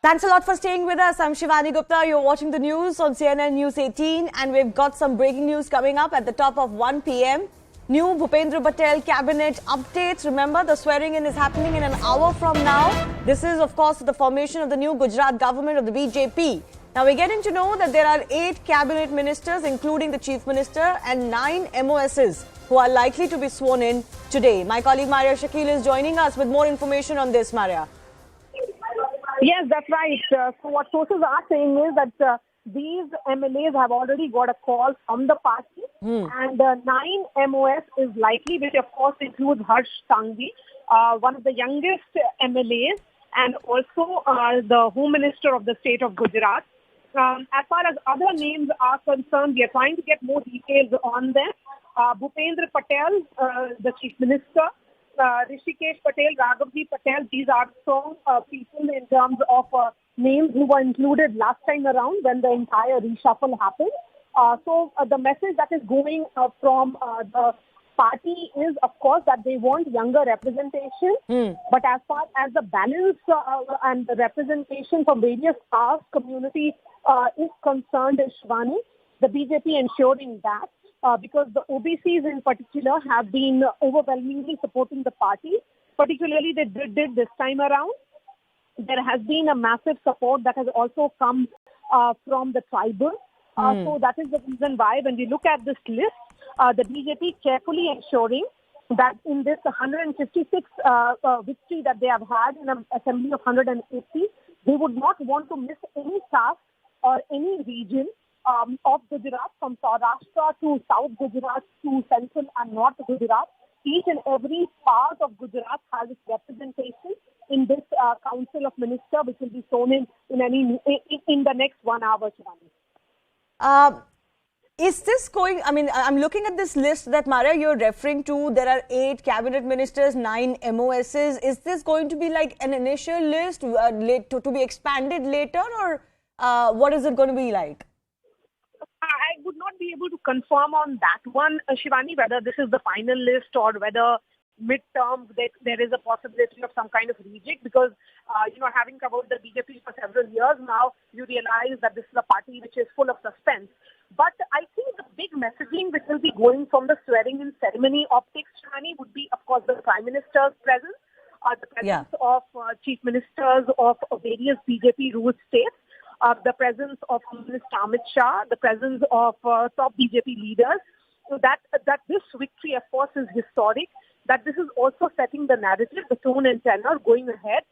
Thanks a lot for staying with us. I'm Shivani Gupta. You're watching the news on CNN News 18, and we've got some breaking news coming up at the top of 1 p.m. New Bhupendra Patel cabinet updates. Remember, the swearing-in is happening in an hour from now. This is, of course, the formation of the new Gujarat government of the BJP. Now, we're getting to know that there are 8 cabinet ministers, including the chief minister, and 9 MOSs who are likely to be sworn in today. My colleague Maria Shakil is joining us with more information on this, Maria. Yes, that's right. So what sources are saying is that these MLAs have already got a call from the party, and 9 MOS is likely, which of course includes Harsh Sanghvi, one of the youngest MLAs, and also the Home Minister of the state of Gujarat. As far as other names are concerned, we are trying to get more details on them. Bhupendra Patel, the Chief Minister, Rishikesh Patel, Raghavji Patel, these are strong people in terms of names who were included last time around when the entire reshuffle happened. So the message that is going from the party is, of course, that they want younger representation. But as far as the balance and the representation from various caste community is concerned, Shivani, the BJP ensuring that. Because the OBCs in particular have been overwhelmingly supporting the party, particularly they did this time around. There has been a massive support that has also come from the tribal. So that is the reason why when we look at this list, the BJP carefully ensuring that in this 156 victory that they have had in an assembly of 180, they would not want to miss any caste or any region of Gujarat, from Saurashtra to South Gujarat to Central and North Gujarat. Each and every part of Gujarat has its representation in this Council of Ministers, which will be shown in the next 1 hour, Shivani. Is this going, I mean, I'm looking at this list that, Maria, you're referring to. There are 8 cabinet ministers, 9 MOSs. Is this going to be like an initial list to be expanded later, or what is it going to be like? I would not be able to confirm on that one, Shivani, whether this is the final list or whether midterm there is a possibility of some kind of reject, because, having covered the BJP for several years now, you realize that this is a party which is full of suspense. But I think the big messaging which will be going from the swearing-in ceremony optics, Shivani, would be, of course, the Prime Minister's presence, the presence of chief ministers of various BJP ruled states, the presence of Minister Amit Shah, the presence of top BJP leaders. So that this victory, of course, is historic, that this is also setting the narrative, the tone and tenor going ahead,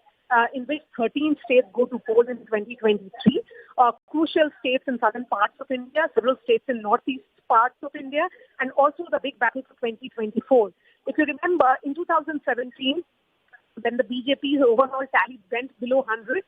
in which 13 states go to poll in 2023, crucial states in southern parts of India, several states in northeast parts of India, and also the big battle for 2024. If you remember, in 2017, when the BJP's overall tally went below 100,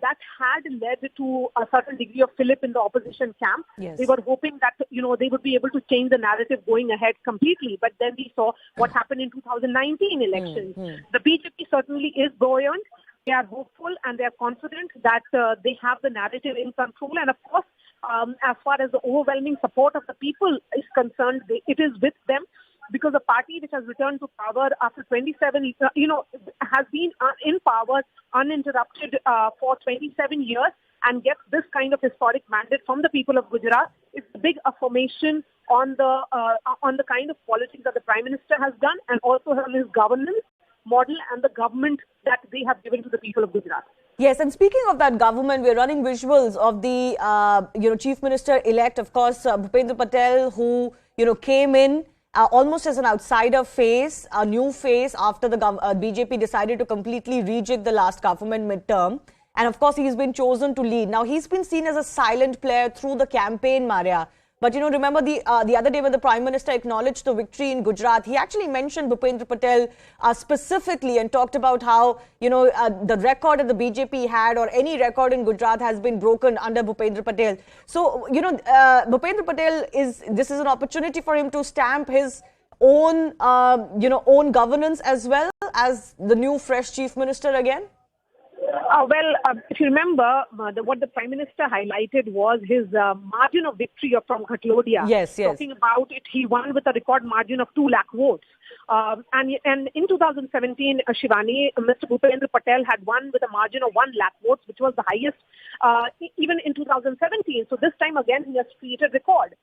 that had led to a certain degree of fillip in the opposition camp. Yes. They were hoping that, they would be able to change the narrative going ahead completely. But then we saw what happened in 2019 elections. The BJP certainly is buoyant. They are hopeful and they are confident that they have the narrative in control. And of course, as far as the overwhelming support of the people is concerned, it is with them. Because a party which has returned to power after 27, has been in power uninterrupted for 27 years and gets this kind of historic mandate from the people of Gujarat, it's a big affirmation on the kind of politics that the Prime Minister has done, and also on his governance model and the government that they have given to the people of Gujarat. Yes, and speaking of that government, we're running visuals of the Chief Minister-elect, of course, Bhupendra Patel, who came in almost as an outsider face, a new face after the BJP decided to completely reject the last government midterm. And of course, he's been chosen to lead. Now, he's been seen as a silent player through the campaign, Maria. But, remember the other day when the Prime Minister acknowledged the victory in Gujarat, he actually mentioned Bhupendra Patel specifically and talked about how, the record that the BJP had or any record in Gujarat has been broken under Bhupendra Patel. So, Bhupendra Patel this is an opportunity for him to stamp his own, own governance as well as the new fresh Chief Minister again? If you remember, what the Prime Minister highlighted was his margin of victory from Ghatlodia. Yes. Talking about it, he won with a record margin of 2 lakh votes. And in 2017, Shivani, Mr. Bhupendra Patel had won with a margin of 1 lakh votes, which was the highest even in 2017. So this time again, he has created record.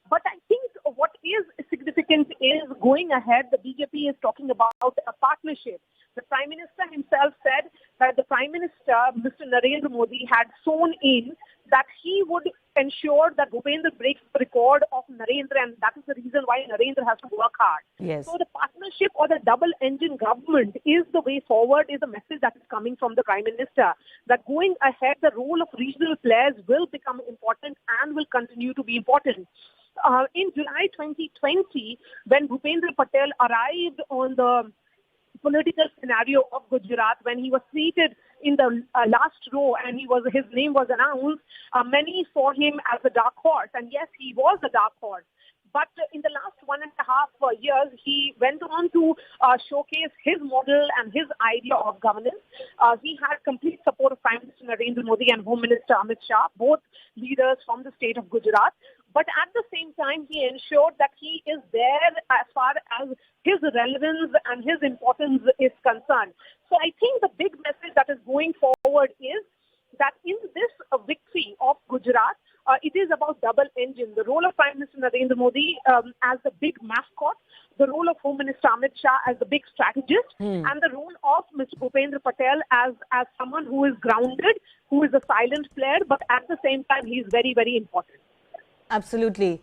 But I think what is significant is going ahead, the BJP is talking about a partnership. The Prime Minister himself said that the Prime Minister, Mr. Narendra Modi, had sworn in that he would ensure that Bhupendra breaks the record of Narendra, and that is the reason why Narendra has to work hard. Yes. So the partnership or the double-engine government is the way forward, is the message that is coming from the Prime Minister, that going ahead, the role of regional players will become important and will continue to be important. In July 2020, when Bhupendra Patel arrived on the political scenario of Gujarat, when he was seated in the last row and his name was announced, many saw him as a dark horse. And yes, he was a dark horse. But in the last 1.5 years, he went on to showcase his model and his idea of governance. He had complete support of Prime Minister Narendra Modi and Home Minister Amit Shah, both leaders from the state of Gujarat. But at the same time, he ensured that he is there as far as his relevance and his importance is concerned. So I think the big message that is going forward is that in this victory of Gujarat, it is about double engine. The role of Prime Minister Narendra Modi as the big mascot, the role of Home Minister Amit Shah as the big strategist, and the role of Mr. Bhupendra Patel as someone who is grounded, who is a silent player, but at the same time, he is very, very important. Absolutely.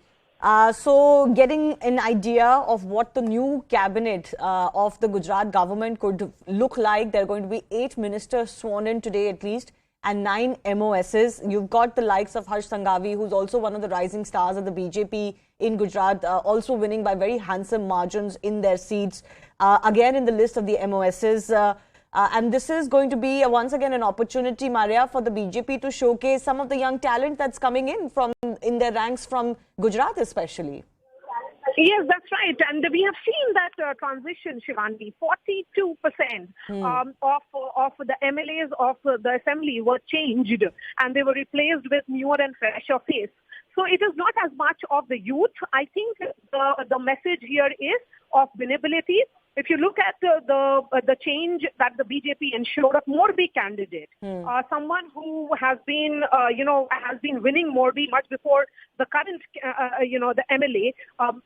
So getting an idea of what the new cabinet of the Gujarat government could look like. There are going to be 8 ministers sworn in today at least, and 9 MOSs. You've got the likes of Harsh Sanghavi, who's also one of the rising stars of the BJP in Gujarat, also winning by very handsome margins in their seats. Again, in the list of the MOSs. And this is going to be once again an opportunity, Maria, for the BJP to showcase some of the young talent that's coming in their ranks from Gujarat especially. Yes, that's right. And we have seen that transition, Shivani. 42% of the MLAs of the assembly were changed and they were replaced with newer and fresher face. So it is not as much of the youth. I think the message here is of winnability. If you look at the change that the BJP ensured of Morbi candidate, someone who has been winning Morbi much before the current the MLA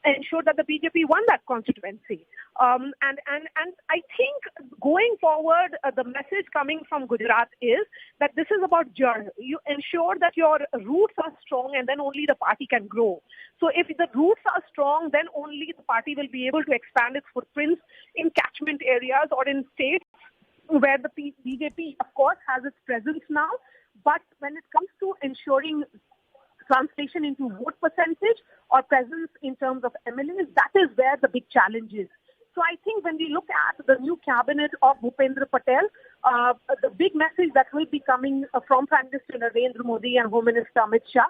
ensured that the BJP won that constituency. And I think going forward, the message coming from Gujarat is that this is about journey. You ensure that your roots are strong, and then only the party can grow. So if the roots are strong, then only the party will be able to expand its footprints in catchment areas or in states where the BJP, of course, has its presence now. But when it comes to ensuring translation into vote percentage or presence in terms of MLAs, that is where the big challenge is. So I think when we look at the new cabinet of Bhupendra Patel, the big message that will be coming from Prime Minister Narendra Modi and Home Minister Amit Shah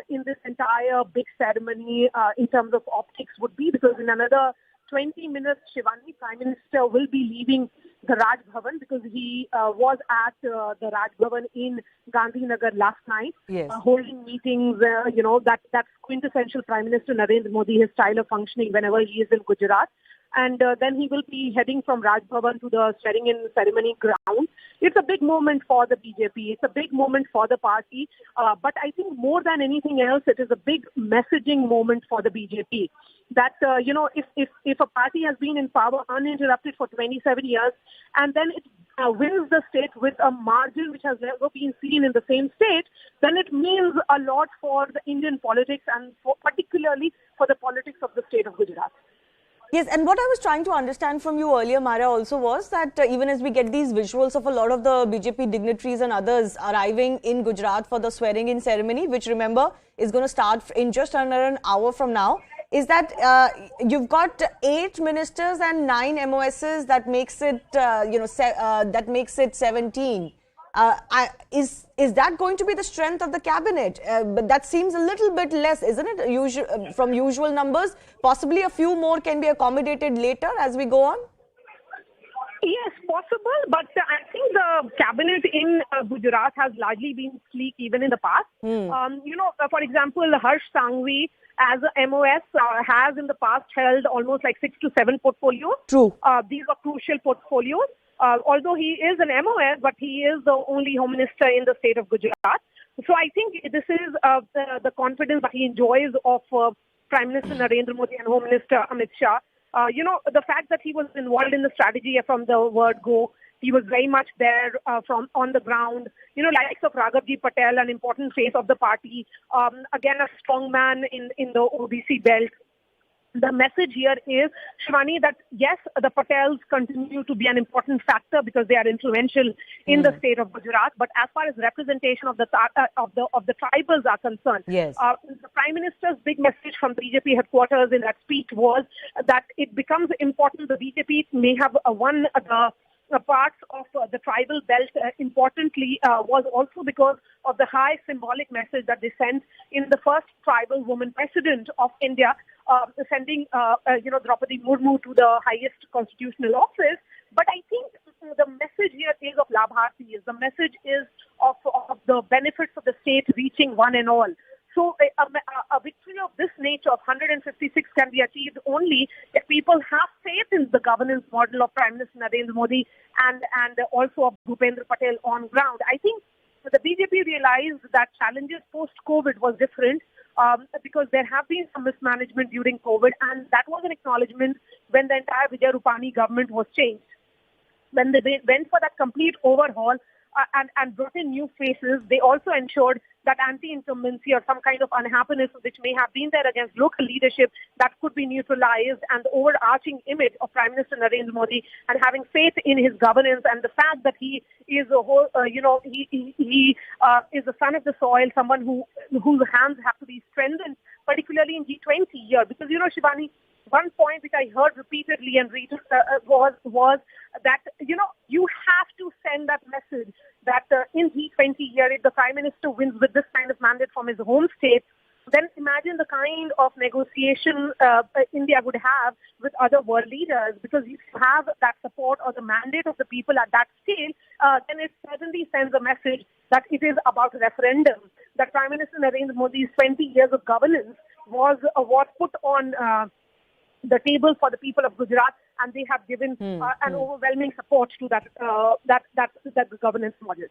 in this entire big ceremony in terms of optics would be, because in another 20 minutes, Shivani, Prime Minister will be leaving the Raj Bhavan, because he was at the Raj Bhavan in Gandhinagar last night, holding meetings, that's quintessential Prime Minister Narendra Modi, his style of functioning whenever he is in Gujarat. And then he will be heading from Raj Bhavan to the swearing-in ceremony ground. It's a big moment for the BJP. It's a big moment for the party. But I think more than anything else, it is a big messaging moment for the BJP. That, if a party has been in power uninterrupted for 27 years and then it wins the state with a margin which has never been seen in the same state, then it means a lot for the Indian politics and particularly for the politics of the state of Gujarat. Yes, and what I was trying to understand from you earlier, Mara, also was that even as we get these visuals of a lot of the BJP dignitaries and others arriving in Gujarat for the swearing-in ceremony, which, remember, is going to start in just under an hour from now, is that you've got 8 ministers and 9 MOSs. That makes it, that makes it 17. Is that going to be the strength of the cabinet? But that seems a little bit less, isn't it? From usual numbers, possibly a few more can be accommodated later as we go on. Yes, possible, but I think the cabinet in Gujarat has largely been sleek even in the past. For example, Harsh Sanghvi as a MOS has in the past held almost like 6 to 7 portfolios. True. These are crucial portfolios. Although he is an MOS, but he is the only Home Minister in the state of Gujarat. So I think this is the confidence that he enjoys of Prime Minister Narendra Modi and Home Minister Amit Shah. The fact that he was involved in the strategy from the word go, he was very much there from on the ground. Likes of Raghavji Patel, an important face of the party, again a strong man in the OBC belt. The message here is, Shivani, that yes, the Patels continue to be an important factor because they are influential in the state of Gujarat. But as far as representation of the tribals are concerned, yes, the Prime Minister's big message from the BJP headquarters in that speech was that it becomes important. The BJP may have won the parts of the tribal belt importantly was also because of the high symbolic message that they sent in the first tribal woman president of India, sending Draupadi Murmu to the highest constitutional office. But I think the message here is of Labhartis. The message is of the benefits of the state reaching one and all. So a victory of this nature of 156 can be achieved only if people have faith in the governance model of Prime Minister Narendra Modi and also of Bhupendra Patel on ground. I think the BJP realized that challenges post-COVID was different because there have been some mismanagement during COVID, and that was an acknowledgement when the entire Vijay Rupani government was changed. When they went for that complete overhaul and brought in new faces, they also ensured that anti-incumbency or some kind of unhappiness which may have been there against local leadership, that could be neutralized, and the overarching image of Prime Minister Narendra Modi and having faith in his governance and the fact that he is he is the son of the soil, someone whose hands have to be strengthened, particularly in G20 year. Because Shivani, one point which I heard repeatedly and was that you have to send that message that in G20 year, if the Prime Minister wins with this kind of mandate from his home state, then imagine the kind of negotiation India would have with other world leaders. Because if you have that support or the mandate of the people at that scale, then it certainly sends a message that it is about referendum. That Prime Minister Narendra Modi's 20 years of governance was put on the table for the people of Gujarat, and they have given an overwhelming support to that governance model.